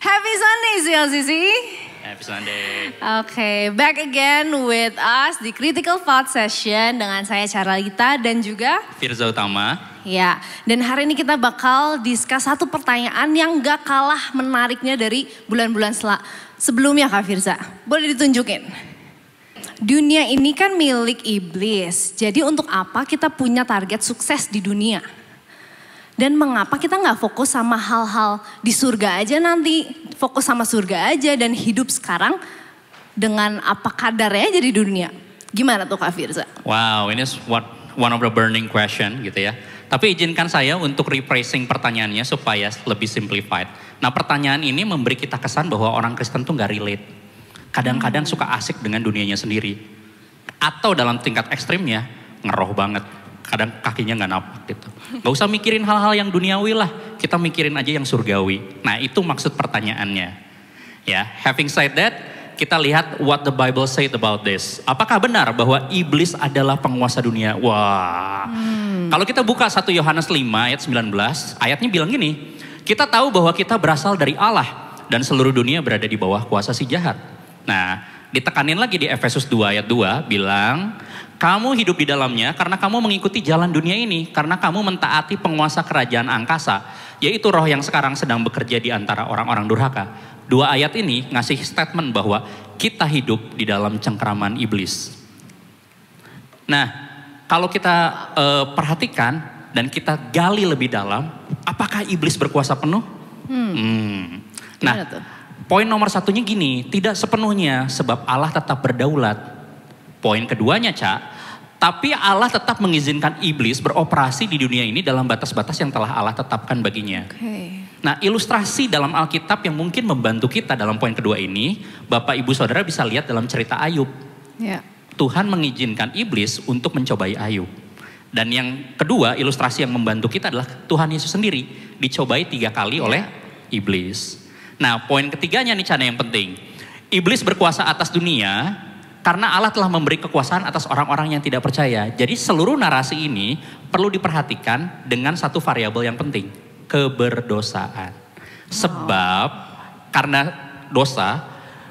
Happy Sunday, CLCC. Happy Sunday. Okay, back again with us di Critical Thought Session dengan saya Charlita dan juga Firza Utama. Ya, dan hari ini kita bakal discuss satu pertanyaan yang gak kalah menariknya dari bulan-bulan sebelumnya Kak Firza. Boleh ditunjukin? Dunia ini kan milik iblis, jadi untuk apa kita punya target sukses di dunia? Dan mengapa kita gak fokus sama hal-hal di surga aja nanti, fokus sama surga aja dan hidup sekarang dengan apa kadarnya aja di dunia. Gimana tuh Kak Firza? Wow, ini one of the burning question gitu ya. Tapi izinkan saya untuk rephrasing pertanyaannya supaya lebih simplified. Nah pertanyaan ini memberi kita kesan bahwa orang Kristen tuh gak relate. Kadang-kadang suka asik dengan dunianya sendiri. Atau dalam tingkat ekstrimnya ngeroh banget. Kadang kakinya gak napak gitu. Gak usah mikirin hal-hal yang duniawi lah. Kita mikirin aja yang surgawi. Nah itu maksud pertanyaannya. Ya, having said that, kita lihat what the Bible said about this. Apakah benar bahwa iblis adalah penguasa dunia? Wah. Kalau kita buka 1 Yohanes 5 ayat 19, ayatnya bilang gini. Kita tahu bahwa kita berasal dari Allah dan seluruh dunia berada di bawah kuasa si jahat. Nah, ditekanin lagi di Efesus 2 ayat 2 bilang, kamu hidup di dalamnya karena kamu mengikuti jalan dunia ini. Karena kamu mentaati penguasa kerajaan angkasa. Yaitu roh yang sekarang sedang bekerja di antara orang-orang durhaka. Dua ayat ini ngasih statement bahwa kita hidup di dalam cengkeraman iblis. Nah, kalau kita perhatikan dan kita gali lebih dalam, apakah iblis berkuasa penuh? Nah, poin nomor satunya gini, tidak sepenuhnya sebab Allah tetap berdaulat. Poin keduanya, tapi Allah tetap mengizinkan iblis beroperasi di dunia ini dalam batas-batas yang telah Allah tetapkan baginya. Nah, ilustrasi dalam Alkitab yang mungkin membantu kita dalam poin kedua ini, Bapak Ibu Saudara bisa lihat dalam cerita Ayub. Tuhan mengizinkan iblis untuk mencobai Ayub. Dan yang kedua, ilustrasi yang membantu kita adalah Tuhan Yesus sendiri dicobai 3 kali oleh iblis. Nah, poin ketiganya nih Cana yang penting. Iblis berkuasa atas dunia karena Allah telah memberi kekuasaan atas orang-orang yang tidak percaya. Jadi seluruh narasi ini perlu diperhatikan dengan satu variabel yang penting. Keberdosaan. Sebab karena dosa,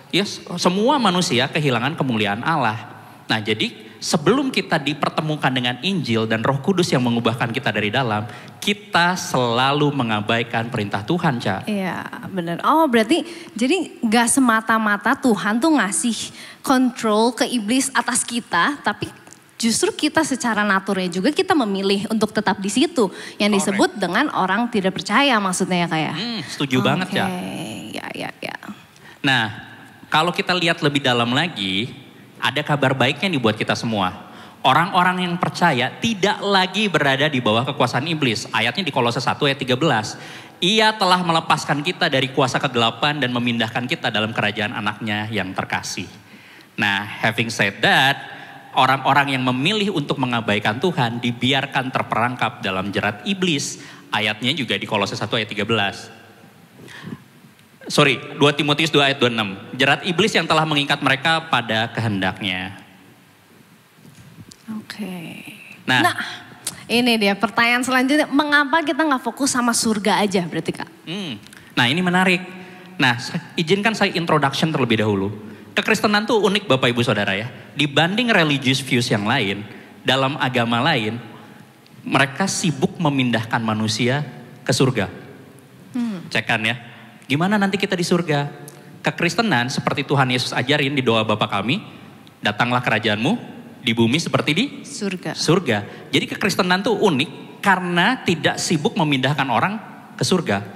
ya semua manusia kehilangan kemuliaan Allah. Nah jadi sebelum kita dipertemukan dengan Injil dan Roh Kudus yang mengubahkan kita dari dalam, kita selalu mengabaikan perintah Tuhan, Iya, benar. Oh, berarti jadi gak semata-mata Tuhan tuh ngasih kontrol ke iblis atas kita, tapi justru kita secara naturnya juga kita memilih untuk tetap di situ, yang disebut dengan orang tidak percaya maksudnya ya kayak. Setuju banget, Ya. Nah, kalau kita lihat lebih dalam lagi, ada kabar baiknya nih buat kita semua. Orang-orang yang percaya tidak lagi berada di bawah kekuasaan iblis. Ayatnya di Kolose 1 ayat 13. Ia telah melepaskan kita dari kuasa kegelapan dan memindahkan kita dalam kerajaan anaknya yang terkasih. Nah, having said that, orang-orang yang memilih untuk mengabaikan Tuhan dibiarkan terperangkap dalam jerat iblis. Ayatnya juga di Kolose 1 ayat 13. 2 Timotius 2 ayat 26. Jerat iblis yang telah mengikat mereka pada kehendaknya. Nah, ini dia pertanyaan selanjutnya. Mengapa kita gak fokus sama surga aja berarti Kak? Nah ini menarik. Nah izinkan saya introduction terlebih dahulu. Kekristenan tuh unik Bapak Ibu Saudara ya. Dibanding religious views yang lain, dalam agama lain, mereka sibuk memindahkan manusia ke surga. Cekan ya. Gimana nanti kita di surga? Kekristenan seperti Tuhan Yesus ajarin di doa Bapa kami, datanglah kerajaanmu di bumi seperti di surga. Jadi kekristenan tuh unik karena tidak sibuk memindahkan orang ke surga.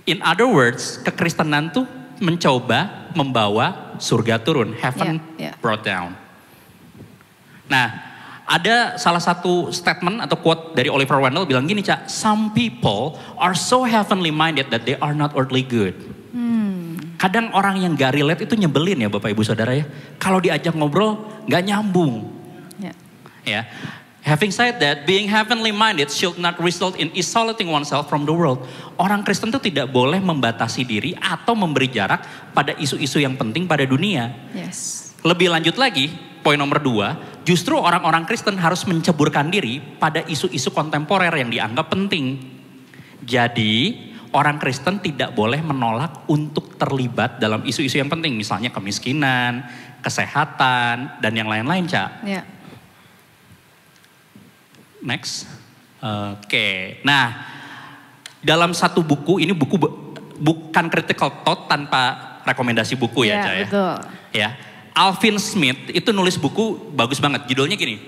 In other words, kekristenan tuh mencoba membawa surga turun, heaven brought down. Nah, ada salah satu statement atau quote dari Oliver Wendell bilang gini, some people are so heavenly minded that they are not earthly good. Kadang orang yang gak relate itu nyebelin ya Bapak Ibu Saudara ya. Kalau diajak ngobrol gak nyambung. Ya. Having said that, being heavenly minded should not result in isolating oneself from the world. Orang Kristen itu tidak boleh membatasi diri atau memberi jarak pada isu-isu yang penting pada dunia. Lebih lanjut lagi, poin nomor 2, justru orang-orang Kristen harus menceburkan diri pada isu-isu kontemporer yang dianggap penting. Jadi orang Kristen tidak boleh menolak untuk terlibat dalam isu-isu yang penting. Misalnya kemiskinan, kesehatan, dan yang lain-lain, Ca. Ya. Next. Oke. Nah, dalam satu buku, ini buku bukan critical thought tanpa rekomendasi buku ya, Ca ya. Betul. Ya. Alvin Smith itu nulis buku bagus banget. Judulnya gini,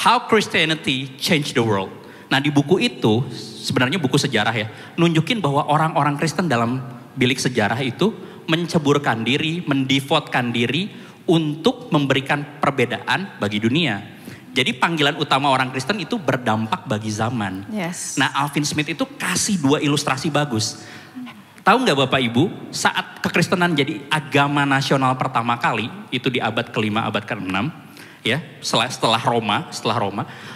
How Christianity Changed the World. Nah, di buku itu sebenarnya buku sejarah ya, nunjukin bahwa orang-orang Kristen dalam bilik sejarah itu menceburkan diri, mendevotkan diri untuk memberikan perbedaan bagi dunia. Jadi panggilan utama orang Kristen itu berdampak bagi zaman. Yes. Nah, Alvin Smith itu kasih 2 ilustrasi bagus. Tahu nggak Bapak Ibu, saat kekristenan jadi agama nasional pertama kali, itu di abad ke-5, abad ke-6, ya, setelah Roma,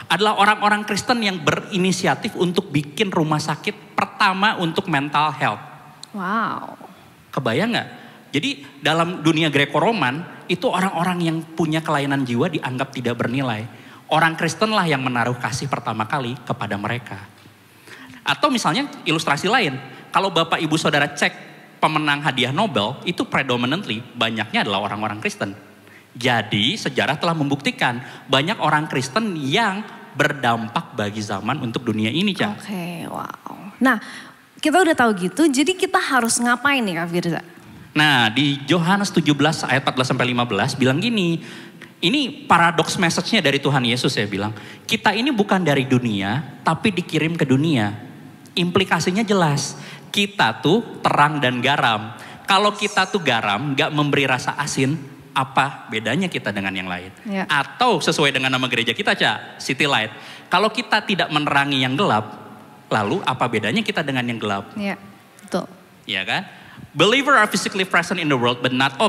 adalah orang-orang Kristen yang berinisiatif untuk bikin rumah sakit pertama untuk mental health. Wow. Kebayang nggak? Jadi dalam dunia Greco-Roman, itu orang-orang yang punya kelainan jiwa dianggap tidak bernilai. Orang Kristen lah yang menaruh kasih pertama kali kepada mereka. Atau misalnya ilustrasi lain, kalau Bapak Ibu Saudara cek pemenang hadiah Nobel, itu predominantly banyaknya adalah orang-orang Kristen. Jadi sejarah telah membuktikan banyak orang Kristen yang berdampak bagi zaman untuk dunia ini, Cak. Oke, wow. Nah, kita udah tahu gitu, jadi kita harus ngapain nih Kak Firza? Nah, di Yohanes 17 ayat 14-15 bilang gini, ini paradox message-nya dari Tuhan Yesus ya bilang, kita ini bukan dari dunia, tapi dikirim ke dunia. Implikasinya jelas, kita tuh terang dan garam. Kalau kita tuh garam, gak memberi rasa asin, apa bedanya kita dengan yang lain? Ya. Atau sesuai dengan nama gereja kita, Cak, City Light. Kalau kita tidak menerangi yang gelap, lalu apa bedanya kita dengan yang gelap? Ya, betul. Ya kan? Believer are physically present in the world, but not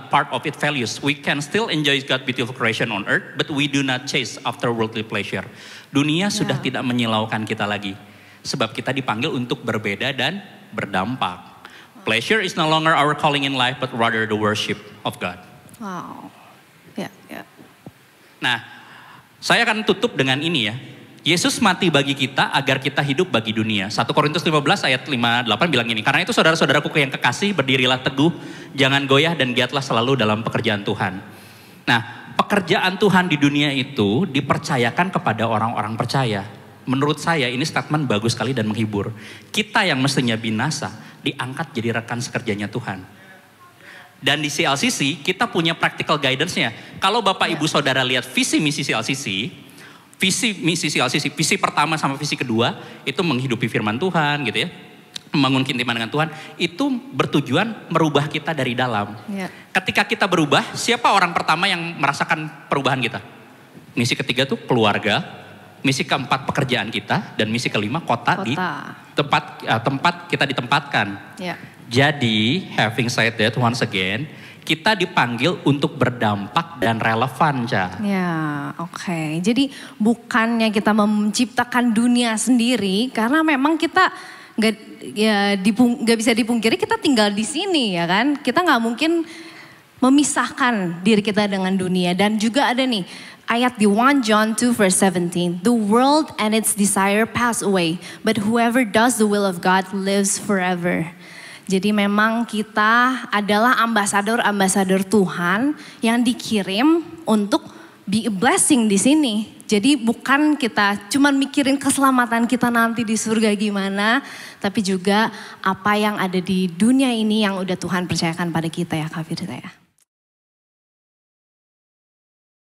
part of its values. We can still enjoy God's beautiful creation on earth, but we do not chase after worldly pleasure. Dunia sudah tidak menyilaukan kita lagi, sebab kita dipanggil untuk berbeda dan berdampak. Pleasure is no longer our calling in life, but rather the worship of God. Wow. Ya, ya. Nah, saya akan tutup dengan ini ya. Yesus mati bagi kita agar kita hidup bagi dunia. 1 Korintus 15 ayat 5-8 bilang gini. Karena itu saudara-saudaraku yang kekasih, berdirilah teguh, jangan goyah dan giatlah selalu dalam pekerjaan Tuhan. Nah, pekerjaan Tuhan di dunia itu dipercayakan kepada orang-orang percaya. Menurut saya ini statement bagus sekali dan menghibur. Kita yang mestinya binasa diangkat jadi rekan sekerjanya Tuhan. Dan di CLCC kita punya practical guidance-nya. Kalau Bapak Ibu Saudara lihat visi misi CLCC, visi pertama sama visi kedua itu menghidupi firman Tuhan gitu ya. Membangun keintiman dengan Tuhan, itu bertujuan merubah kita dari dalam. Ya. Ketika kita berubah, siapa orang pertama yang merasakan perubahan kita? Misi ketiga tuh keluarga, misi keempat pekerjaan kita, dan misi kelima kota. Di tempat kita ditempatkan. Ya. Jadi, having said that once again, kita dipanggil untuk berdampak dan relevan, Ca. Ya, oke. Jadi bukannya kita menciptakan dunia sendiri, karena memang kita nggak bisa dipungkiri kita tinggal di sini ya kan. Kita nggak mungkin memisahkan diri kita dengan dunia. Dan juga ada nih ayat di 1 John 2 verse 17. The world and its desire pass away, but whoever does the will of God lives forever. Jadi memang kita adalah ambasador-ambasador Tuhan yang dikirim untuk be a blessing di sini. Jadi bukan kita cuma mikirin keselamatan kita nanti di surga gimana, tapi juga apa yang ada di dunia ini yang udah Tuhan percayakan pada kita ya Kak Firza ya.